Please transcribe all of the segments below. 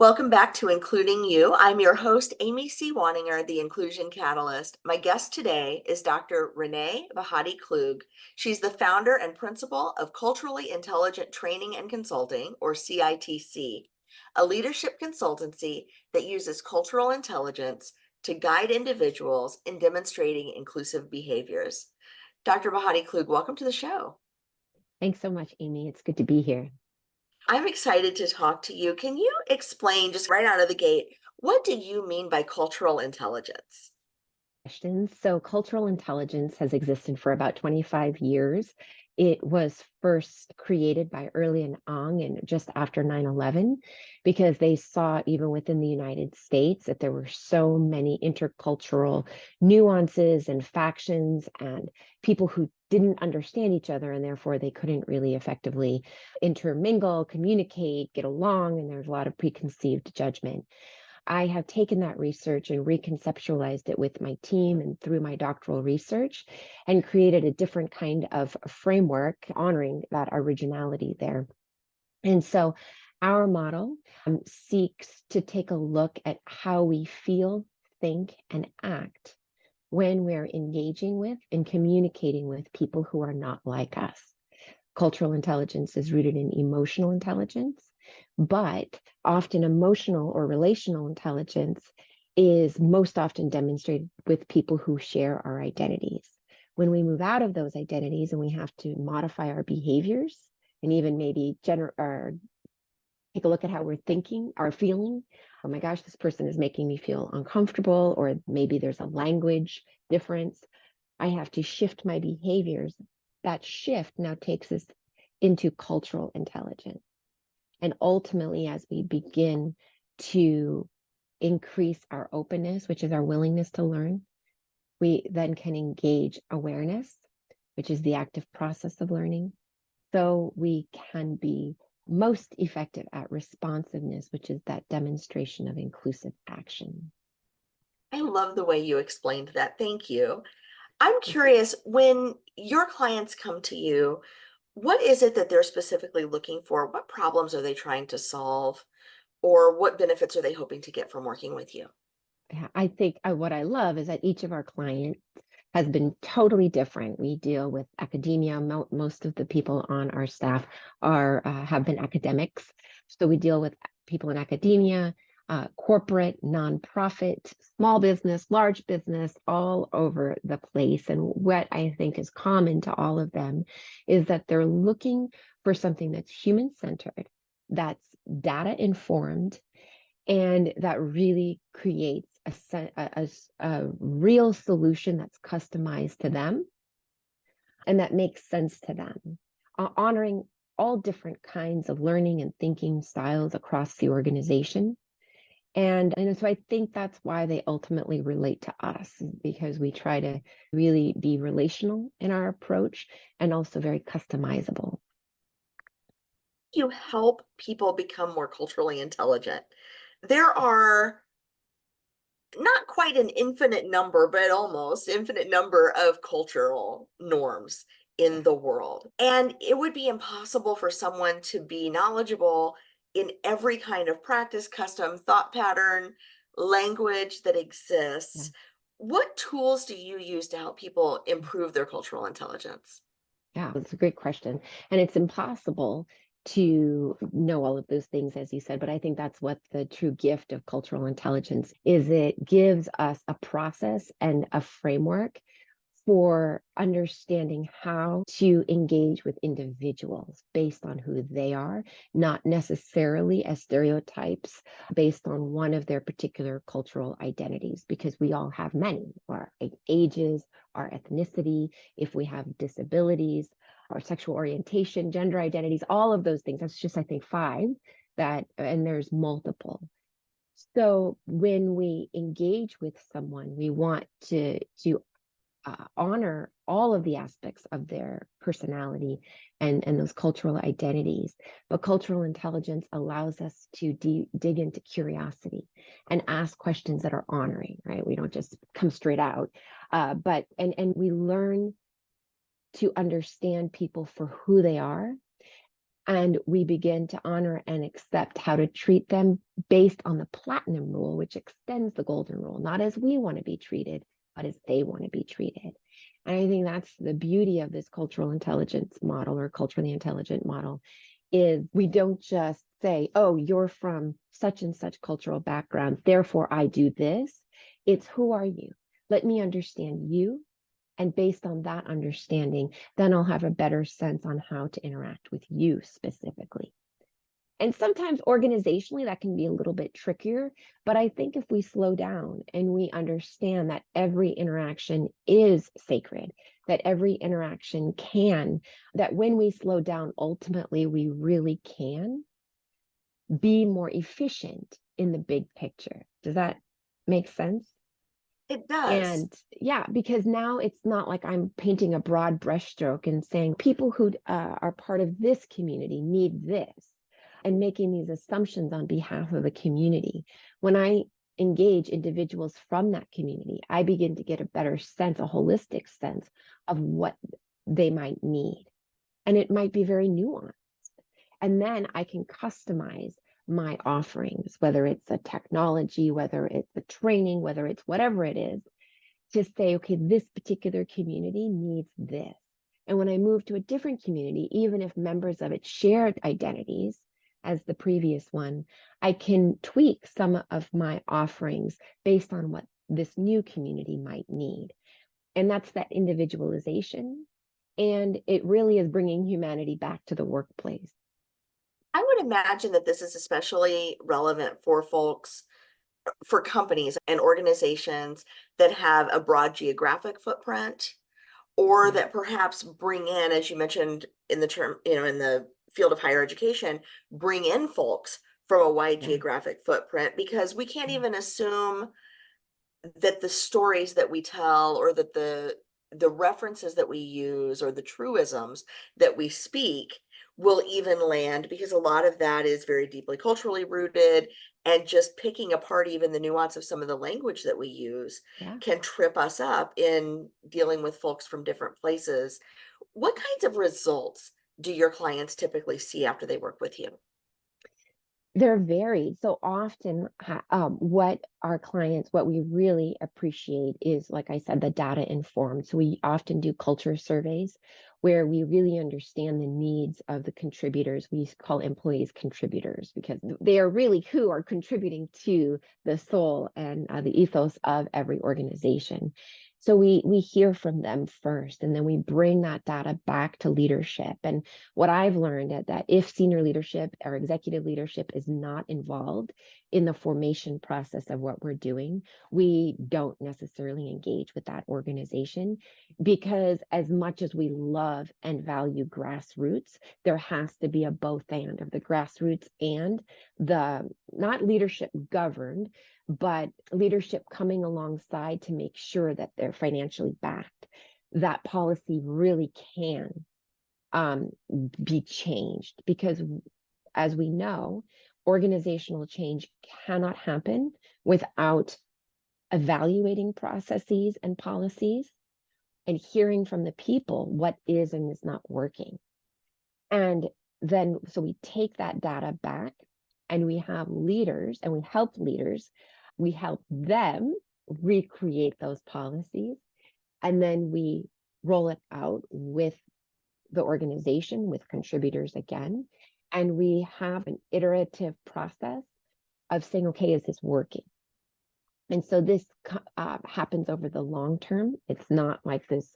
Welcome back to Including You. I'm your host, Amy C. Waninger, the Inclusion Catalyst. My guest today is Dr. Renee Bhatti-Klug. She's the founder and principal of Culturally Intelligent Training and Consulting, or CITC, a leadership consultancy that uses cultural intelligence to guide individuals in demonstrating inclusive behaviors. Dr. Bhatti-Klug, welcome to the show. Thanks so much, Amy. It's good to be here. I'm excited to talk to you. Can you explain just right out of the gate, what do you mean by cultural intelligence? Questions. So, cultural intelligence has existed for about 25 years. It was first created by Early and Ong and just after 9/11, because they saw even within the United States that there were so many intercultural nuances and factions and people who didn't understand each other, and therefore they couldn't really effectively intermingle, communicate, get along, and there's a lot of preconceived judgment. I have taken that research and reconceptualized it with my team and through my doctoral research and created a different kind of framework honoring that originality there. And so our model seeks to take a look at how we feel, think, and act when we're engaging with and communicating with people who are not like us. Cultural intelligence is rooted in emotional intelligence, but often emotional or relational intelligence is most often demonstrated with people who share our identities. When we move out of those identities and we have to modify our behaviors and even maybe take a look at how we're thinking, our feeling. Oh my gosh, this person is making me feel uncomfortable, or maybe there's a language difference. I have to shift my behaviors. That shift now takes us into cultural intelligence. And ultimately, as we begin to increase our openness, which is our willingness to learn, we then can engage awareness, which is the active process of learning. So we can be most effective at responsiveness, which is that demonstration of inclusive action. I love the way you explained that. Thank you. I'm curious, when your clients come to you, what is it that they're specifically looking for? What problems are they trying to solve? Or what benefits are they hoping to get from working with you? I think what I love is that each of our clients has been totally different. We deal with academia. Most of the people on our staff are have been academics. So we deal with people in academia, corporate, nonprofit, small business, large business, all over the place. And what I think is common to all of them is that they're looking for something that's human-centered, that's data-informed, and that really creates a real solution that's customized to them and that makes sense to them, honoring all different kinds of learning and thinking styles across the organization. And so I think that's why they ultimately relate to us, because we try to really be relational in our approach and also very customizable. You help people become more culturally intelligent. There are not quite an infinite number, but almost infinite number of cultural norms in the world. And it would be impossible for someone to be knowledgeable in every kind of practice, custom, thought pattern, language that Yeah. exists. What tools do you use to help people improve their cultural intelligence? Yeah, it's a great question. And it's impossible to know all of those things, as you said, but I think that's what the true gift of cultural intelligence is. It gives us a process and a framework for understanding how to engage with individuals based on who they are, not necessarily as stereotypes based on one of their particular cultural identities, because we all have many, our ages, our ethnicity, if we have disabilities, our sexual orientation, gender identities, all of those things. That's just, I think, five that, and there's multiple. So when we engage with someone, we want to honor all of the aspects of their personality and those cultural identities. But cultural intelligence allows us to dig into curiosity and ask questions that are honoring, right? We don't just come straight out, but we learn to understand people for who they are And we begin to honor and accept how to treat them based on the platinum rule, which extends the golden rule, not as we want to be treated, but as they want to be treated. And I think that's the beauty of this cultural intelligence model, or culturally intelligent model, is we don't just say, oh, you're from such and such cultural background, therefore I do this. It's, who are you? Let me understand you. And based on that understanding, then I'll have a better sense on how to interact with you specifically. And sometimes organizationally, that can be a little bit trickier. But I think if we slow down and we understand that every interaction is sacred, that every interaction can, that when we slow down, ultimately, we really can be more efficient in the big picture. Does that make sense? It does. And yeah, because now it's not like I'm painting a broad brushstroke and saying people who are part of this community need this, and making these assumptions on behalf of a community. When I engage individuals from that community, I begin to get a better sense, a holistic sense of what they might need. And it might be very nuanced. And then I can customize my offerings, whether it's a technology, whether it's a training, whether it's whatever it is, to say, okay, this particular community needs this. And when I move to a different community, even if members of it shared identities as the previous one, I can tweak some of my offerings based on what this new community might need. And that's that individualization. And it really is bringing humanity back to the workplace. I would imagine that this is especially relevant for for companies and organizations that have a broad geographic footprint, or Yeah. that perhaps bring in, as you mentioned in the term, in the field of higher education, bring in folks from a wide Yeah. geographic footprint, because we can't Yeah. even assume that the stories that we tell, or that the references that we use, or the truisms that we speak will even land, because a lot of that is very deeply culturally rooted, and just picking apart even the nuance of some of the language that we use Yeah. can trip us up in dealing with folks from different places. What kinds of results do your clients typically see after they work with you? They're varied. So often, what our clients, what we really appreciate is, like I said, the data informed. So we often do culture surveys where we really understand the needs of the contributors. We call employees contributors because they are really who are contributing to the soul and the ethos of every organization. So we hear from them first, and then we bring that data back to leadership. And what I've learned is that if senior leadership or executive leadership is not involved in the formation process of what we're doing, we don't necessarily engage with that organization, because as much as we love and value grassroots, there has to be a both and of the grassroots and the not leadership governed, but leadership coming alongside to make sure that they're financially backed. That policy really can um, be changed, because as we know, organizational change cannot happen without evaluating processes and policies and hearing from the people what is and is not working. And then, so we take that data back, and we have leaders, and we help leaders, we help them recreate those policies, and then we roll it out with the organization, with contributors again. And we have an iterative process of saying, okay, is this working? And so this happens over the long term. It's not like this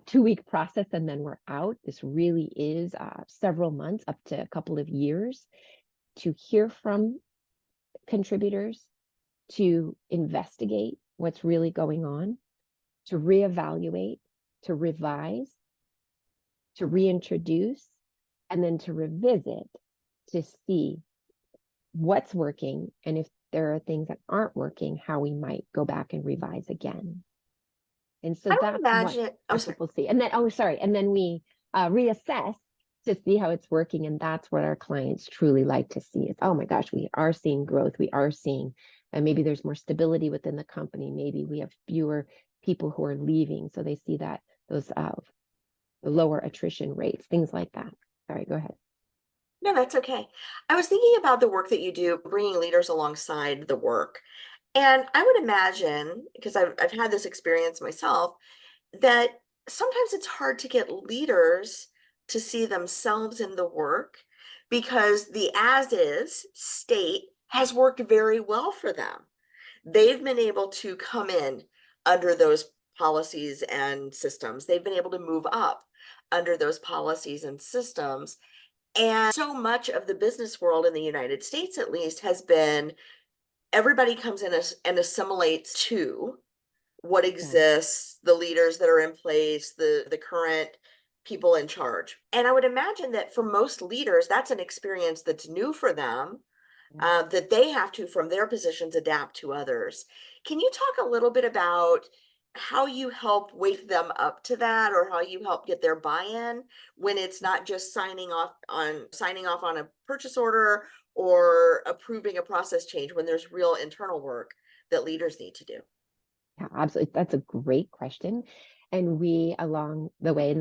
2-week process and then we're out. This really is several months, up to a couple of years, to hear from contributors, to investigate what's really going on, to reevaluate, to revise, to reintroduce, and then to revisit to see what's working, and if there are things that aren't working, how we might go back and revise again. And so I would that's what imagine, oh, our sorry. people see. And then, oh, sorry. And then we reassess to see how it's working. And that's what our clients truly like to see is, oh my gosh, we are seeing growth. We are seeing, and maybe there's more stability within the company. Maybe we have fewer people who are leaving. So they see that those lower attrition rates, things like that. Sorry, go ahead. No, that's okay. I was thinking about the work that you do, bringing leaders alongside the work. And I would imagine, because I've had this experience myself, that sometimes it's hard to get leaders to see themselves in the work because the as is state has worked very well for them. They've been able to come in under those policies and systems. They've been able to move up under those policies and systems. And so much of the business world in the United States, at least, has been everybody comes in and assimilates to what Yeah, exists, the leaders that are in place, the current people in charge. And I would imagine that for most leaders, that's an experience that's new for them, yeah. that they have to, from their positions, adapt to others. Can you talk a little bit about how you help wake them up to that, or how you help get their buy-in when it's not just signing off on a purchase order or approving a process change, when there's real internal work that leaders need to do? Yeah, absolutely. That's a great question. And we, along the way,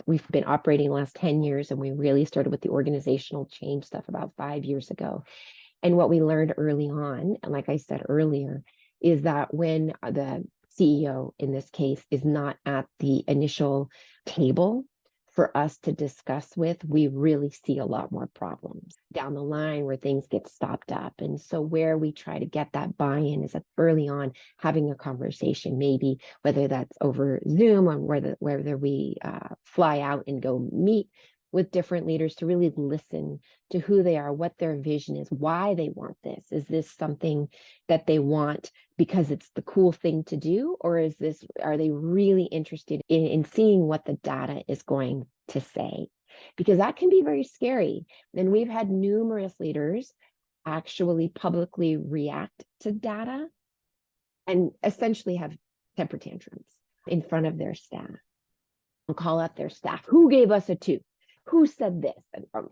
we've been operating the last 10 years, and we really started with the organizational change stuff about 5 years ago. And what we learned early on, and like I said earlier, is that when the CEO in this case is not at the initial table for us to discuss with, we really see a lot more problems down the line where things get stopped up. And so where we try to get that buy-in is early on having a conversation, maybe whether that's over Zoom or whether we fly out and go meet with different leaders to really listen to who they are, what their vision is, why they want this. Is this something that they want because it's the cool thing to do? Or are they really interested in seeing what the data is going to say? Because that can be very scary. And we've had numerous leaders actually publicly react to data and essentially have temper tantrums in front of their staff and call out their staff. Who gave us a two? Who said this? And from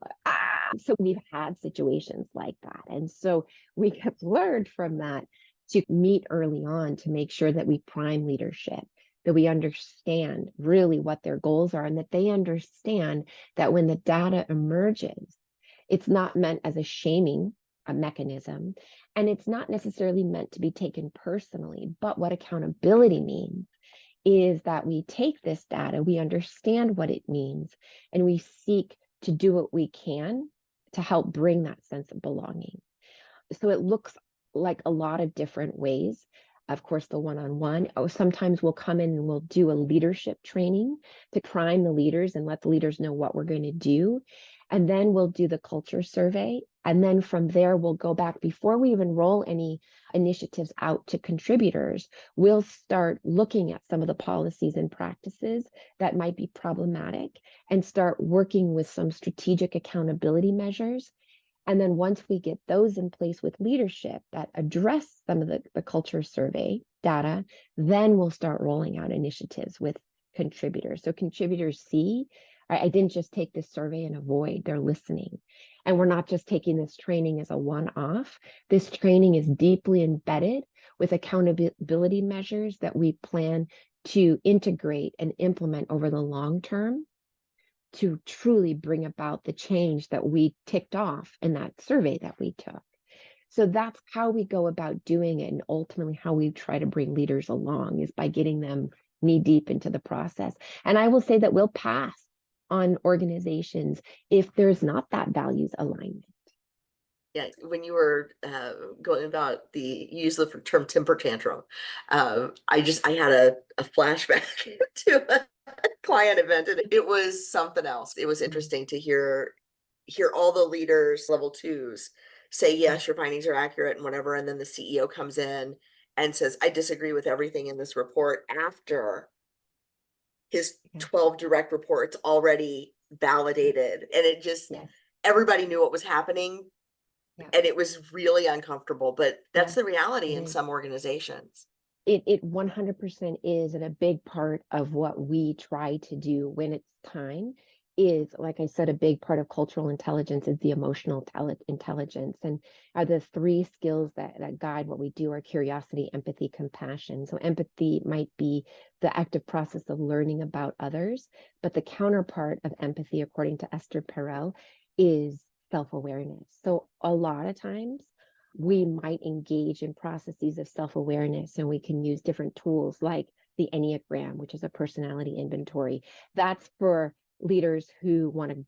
so we've had situations like that. And so we have learned from that to meet early on to make sure that we prime leadership, that we understand really what their goals are, and that they understand that when the data emerges, it's not meant as a shaming a mechanism, and it's not necessarily meant to be taken personally. But what accountability means is that we take this data, we understand what it means, and we seek to do what we can to help bring that sense of belonging. So it looks like a lot of different ways. Of course, the one-on-one. Oh, sometimes we'll come in and we'll do a leadership training to prime the leaders and let the leaders know what we're going to do. And then we'll do the culture survey. And then from there, we'll go back before we even roll any initiatives out to contributors. We'll start looking at some of the policies and practices that might be problematic and start working with some strategic accountability measures. And then once we get those in place with leadership that address some of the culture survey data, then we'll start rolling out initiatives with contributors. So contributors see, I didn't just take this survey and avoid, they're listening. And we're not just taking this training as a one-off. This training is deeply embedded with accountability measures that we plan to integrate and implement over the long term to truly bring about the change that we ticked off in that survey that we took. So that's how we go about doing it. And ultimately, how we try to bring leaders along is by getting them knee deep into the process. And I will say that we'll pass on organizations if there's not that values alignment. Yeah, when you were going about the use of the term temper tantrum, I had a flashback to a client event, and it was something else. It was Mhm. interesting to hear all the leaders, level twos, say yes, your findings are accurate and whatever, and then the CEO comes in and says, I disagree with everything in this report after his Yeah. 12 direct reports already validated, and it just Yes. everybody knew what was happening, Yeah. and it was really uncomfortable, but that's Yeah. the reality It in is. some organizations. It 100% is, and a big part of what we try to do when it's time is, like I said, a big part of cultural intelligence is the emotional intelligence. And are the three skills that guide what we do are curiosity, empathy, compassion. So empathy might be the active process of learning about others, but the counterpart of empathy, according to Esther Perel, is self-awareness. So a lot of times we might engage in processes of self-awareness, and we can use different tools like the Enneagram, which is a personality inventory. That's for leaders who want to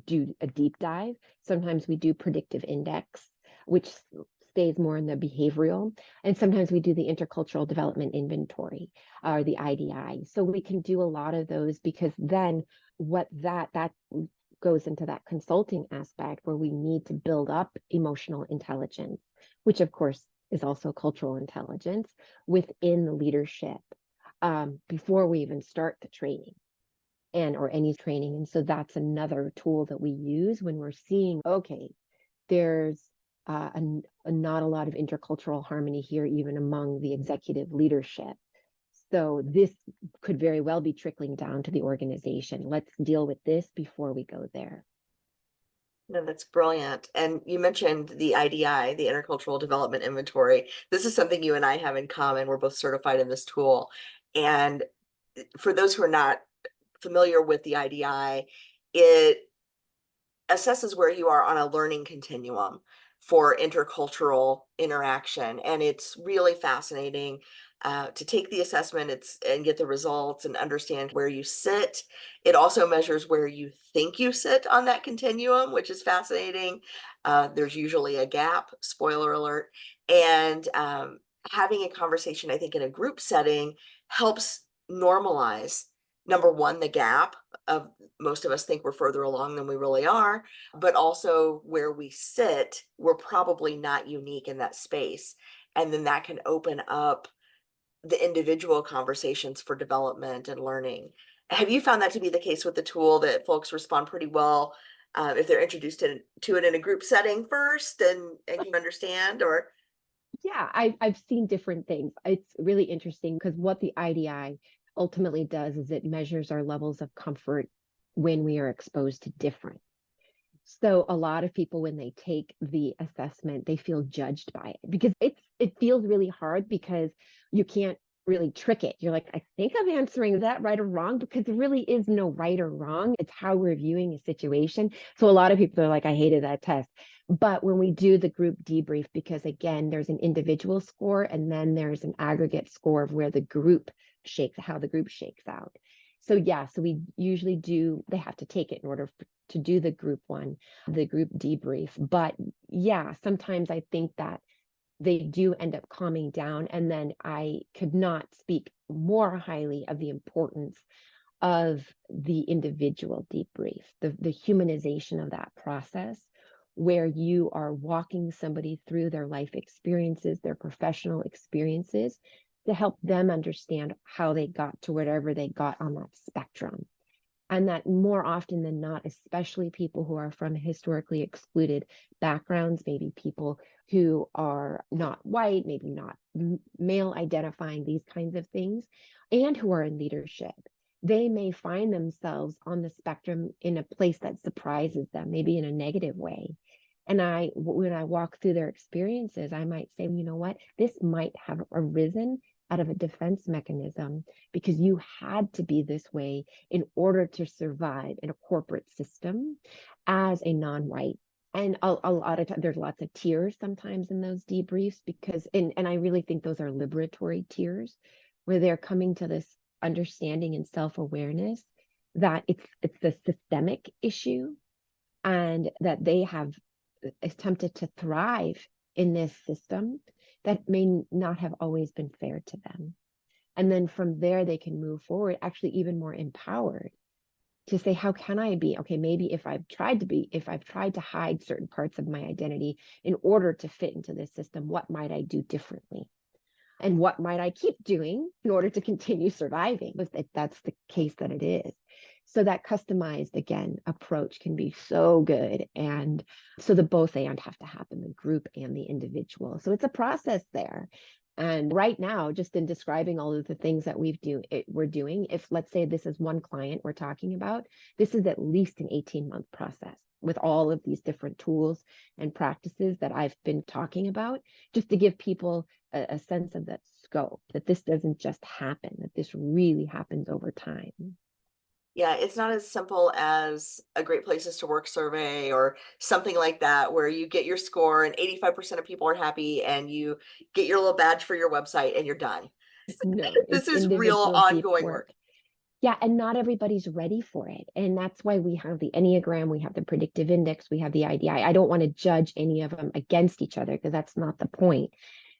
do a deep dive. Sometimes we do predictive index, which stays more in the behavioral. And sometimes we do the intercultural development inventory, or the IDI. So we can do a lot of those, because then what that goes into that consulting aspect where we need to build up emotional intelligence, which of course is also cultural intelligence within the leadership, before we even start the training or any training. And so that's another tool that we use when we're seeing, okay, there's not a lot of intercultural harmony here, even among the executive leadership. So this could very well be trickling down to the organization. Let's deal with this before we go there. No, that's brilliant. And you mentioned the IDI, the Intercultural Development Inventory. This is something you and I have in common. We're both certified in this tool. And for those who are not familiar with the IDI, it assesses where you are on a learning continuum for intercultural interaction. And it's really fascinating to take the assessment and get the results and understand where you sit. It also measures where you think you sit on that continuum, which is fascinating. There's usually a gap, spoiler alert. And having a conversation, I think, in a group setting helps normalize, number one, the gap of most of us think we're further along than we really are, but also where we sit, we're probably not unique in that space. And then that can open up the individual conversations for development and learning. Have you found that to be the case with the tool, that folks respond pretty well if they're introduced to it in a group setting first and can understand? Or Yeah, I've seen different things. It's really interesting because what the IDI ultimately does is it measures our levels of comfort when we are exposed to different. So a lot of people, when they take the assessment, they feel judged by it, because it feels really hard, because you can't really trick it. You're like, I think I'm answering that right or wrong, because there really is no right or wrong. It's how we're viewing a situation. So a lot of people are like, I hated that test. But when we do the group debrief, because again, there's an individual score and then there's an aggregate score of where how the group shakes out. So yeah, so we usually they have to take it in order to do the group debrief. But yeah, sometimes I think that they do end up calming down. And then I could not speak more highly of the importance of the individual debrief, the humanization of that process, where you are walking somebody through their life experiences, their professional experiences, to help them understand how they got to whatever they got on that spectrum. And that more often than not, especially people who are from historically excluded backgrounds, maybe people who are not white, maybe not male identifying, these kinds of things, and who are in leadership, they may find themselves on the spectrum in a place that surprises them, maybe in a negative way. And when I walk through their experiences, I might say, you know what, this might have arisen out of a defense mechanism, because you had to be this way in order to survive in a corporate system as a non-white. And a lot of times there's lots of tears sometimes in those debriefs, because and I really think those are liberatory tears, where they're coming to this understanding and self-awareness that it's the systemic issue, and that they have attempted to thrive in this system that may not have always been fair to them. And then from there, they can move forward, actually even more empowered, to say, how can I be? Okay, maybe if I've tried to hide certain parts of my identity in order to fit into this system, what might I do differently? And what might I keep doing in order to continue surviving, if that's the case that it is? So that customized, again, approach can be so good. And so the both and have to happen, the group and the individual. So it's a process there. And right now, just in describing all of the things that we're doing, if let's say this is one client we're talking about, this is at least an 18-month process with all of these different tools and practices that I've been talking about, just to give people a sense of that scope, that this doesn't just happen, that this really happens over time. Yeah, it's not as simple as a great places to work survey or something like that, where you get your score and 85% of people are happy and you get your little badge for your website and you're done. No, This it's is real individual deep ongoing work. work. Yeah, and not everybody's ready for it. And that's why we have the Enneagram, we have the predictive index, we have the IDI. I don't want to judge any of them against each other because that's not the point.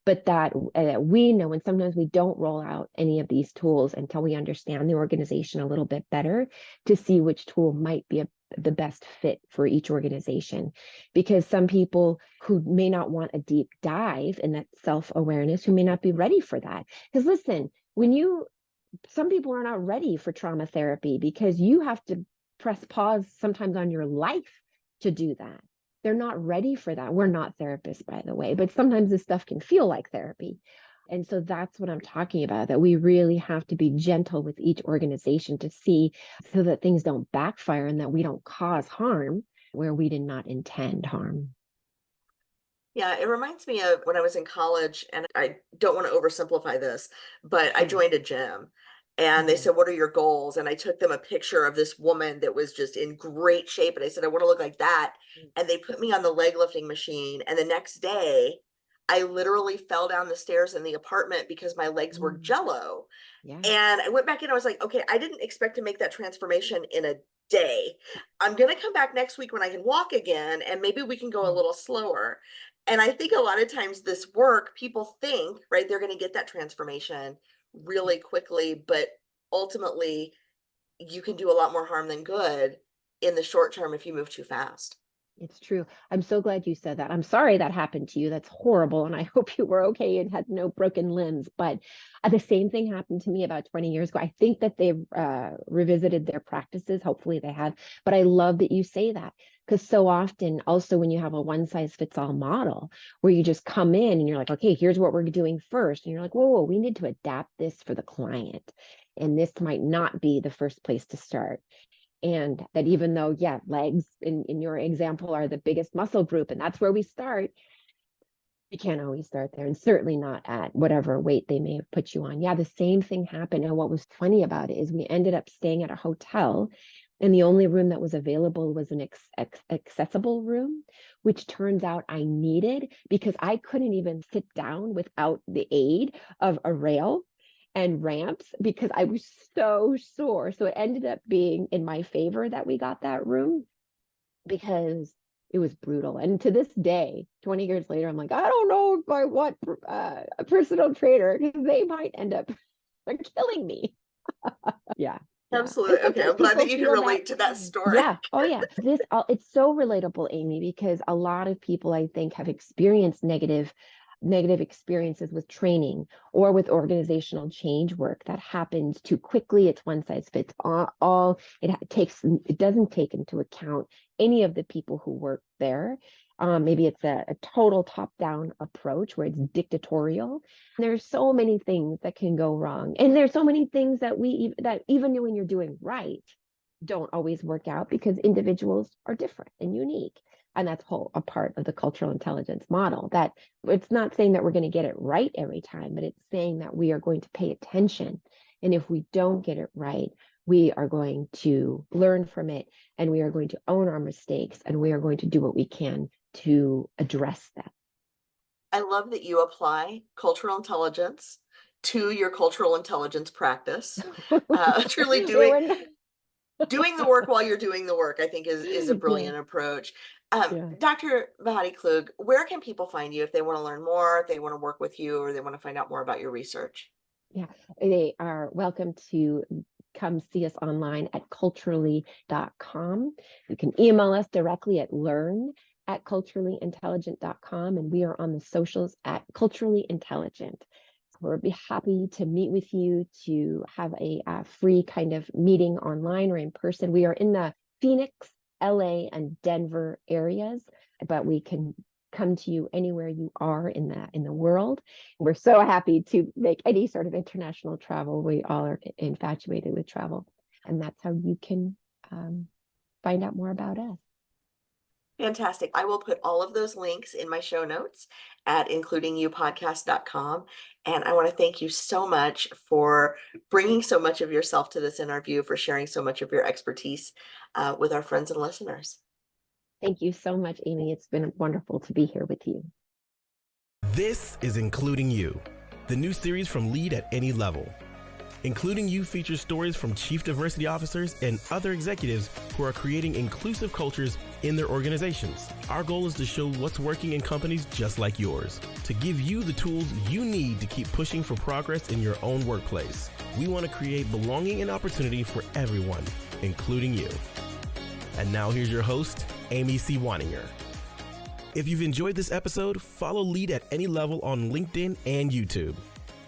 But that we know, and sometimes we don't roll out any of these tools until we understand the organization a little bit better to see which tool might be the best fit for each organization. Because some people who may not want a deep dive in that self-awareness, who may not be ready for that. Because listen, some people are not ready for trauma therapy because you have to press pause sometimes on your life to do that. They're not ready for that. We're not therapists, by the way, but sometimes this stuff can feel like therapy. And so that's what I'm talking about, that we really have to be gentle with each organization to see so that things don't backfire and that we don't cause harm where we did not intend harm. Yeah, it reminds me of when I was in college, and I don't want to oversimplify this, but I Mm, joined a gym and they mhm, said, "What are your goals?" And I took them a picture of this woman that was just in great shape. And I said, "I want to look like that." And they put me on the leg lifting machine. And the next day, I literally fell down the stairs in the apartment because my legs were mm, jello. yeah. And I went back in, I was like, okay, I didn't expect to make that transformation in a day. I'm going to come back next week when I can walk again, and maybe we can go a Mm, little slower. And I think a lot of times this work, people think, right, they're going to get that transformation really quickly, but ultimately, you can do a lot more harm than good in the short term if you move too fast. it's true. I'm so glad you said that. I'm sorry that happened to you. That's horrible. And I hope you were okay and had no broken limbs. But the same thing happened to me about 20 years ago. I think that they've revisited their practices. Hopefully they have. But I love that you say that because so often, also, when you have a one size fits all model where you just come in and you're like, okay, here's what we're doing first. And you're like, whoa, we need to adapt this for the client. And this might not be the first place to start. And that even though, yeah, legs in your example are the biggest muscle group, and that's where we start, you can't always start there, and certainly not at whatever weight they may have put you on. Yeah, the same thing happened. And what was funny about it is we ended up staying at a hotel, and the only room that was available was an accessible room, which turns out I needed because I couldn't even sit down without the aid of a rail and ramps because I was so sore. So it ended up being in my favor that we got that room because it was brutal. And to this day, 20 years later, I'm like, I don't know if I want a personal trainer because they might end up killing me. Yeah. Yeah. And Absolutely. Okay. sometimes I'm glad that people you can feel that relate to that way. story. Yeah. Oh, yeah. It's so relatable, Amy, because a lot of people, I think, have experienced negative experiences with training or with organizational change work that happens too quickly. It's one size fits all. It doesn't take into account any of the people who work there. Maybe it's a total top-down approach where it's dictatorial. There's so many things that can go wrong, and there's so many things that even when you're doing right, don't always work out because individuals are different and unique. And that's a part of the cultural intelligence model, that it's not saying that we're going to get it right every time, but it's saying that we are going to pay attention. And if we don't get it right, we are going to learn from it, and we are going to own our mistakes, and we are going to do what we can to address that. I love that you apply cultural intelligence to your cultural intelligence practice. Truly Yeah, doing we're not, doing the work while you're doing the work, I think is a yeah, brilliant approach. yeah. Dr. Bhatti-Klug, where can people find you if they want to learn more, if they want to work with you, or they want to find out more about your research? Yeah, they are welcome to come see us online at culturally.com. You can email us directly at learn@culturallyintelligent.com, and we are on the socials at culturally intelligent. We'll be happy to meet with you to have a free kind of meeting online or in person. We are in the Phoenix, LA, and Denver areas, but we can come to you anywhere you are in the world. We're so happy to make any sort of international travel. We all are infatuated with travel, and that's how you can find out more about us. Fantastic. I will put all of those links in my show notes at includingyoupodcast.com. And I want to thank you so much for bringing so much of yourself to this interview, for sharing so much of your expertise with our friends and listeners. Thank you so much, Amy. It's been wonderful to be here with you. This is Including You, the new series from Lead at Any Level. Including You features stories from chief diversity officers and other executives who are creating inclusive cultures in their organizations. Our goal is to show what's working in companies just like yours, to give you the tools you need to keep pushing for progress in your own workplace. We want to create belonging and opportunity for everyone, including you. And now here's your host, Amy C. Waninger. If you've enjoyed this episode, follow Lead at Any Level on LinkedIn and YouTube.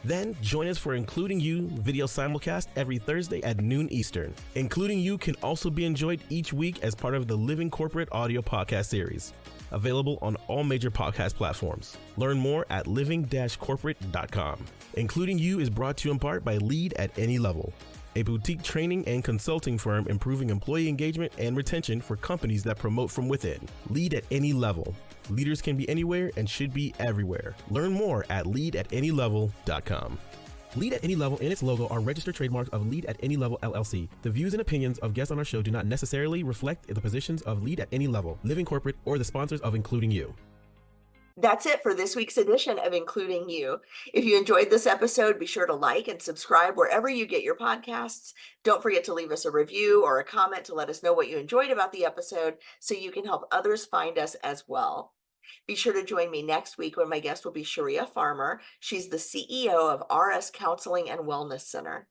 Then join us for Including You video simulcast every Thursday at noon Eastern. Including You can also be enjoyed each week as part of the Living Corporate audio podcast series, available on all major podcast platforms. Learn more at living-corporate.com. Including You is brought to you in part by Lead at Any Level, a boutique training and consulting firm improving employee engagement and retention for companies that promote from within. Lead at Any Level. Leaders can be anywhere and should be everywhere. Learn more at leadatanylevel.com. Lead at Any Level and its logo are registered trademarks of Lead at Any Level LLC. The views and opinions of guests on our show do not necessarily reflect the positions of Lead at Any Level, Living Corporate, or the sponsors of Including You. That's it for this week's edition of Including You. If you enjoyed this episode, be sure to like and subscribe wherever you get your podcasts. Don't forget to leave us a review or a comment to let us know what you enjoyed about the episode so you can help others find us as well. Be sure to join me next week when my guest will be Sharia Farmer. She's the CEO of RS Counseling and Wellness Center.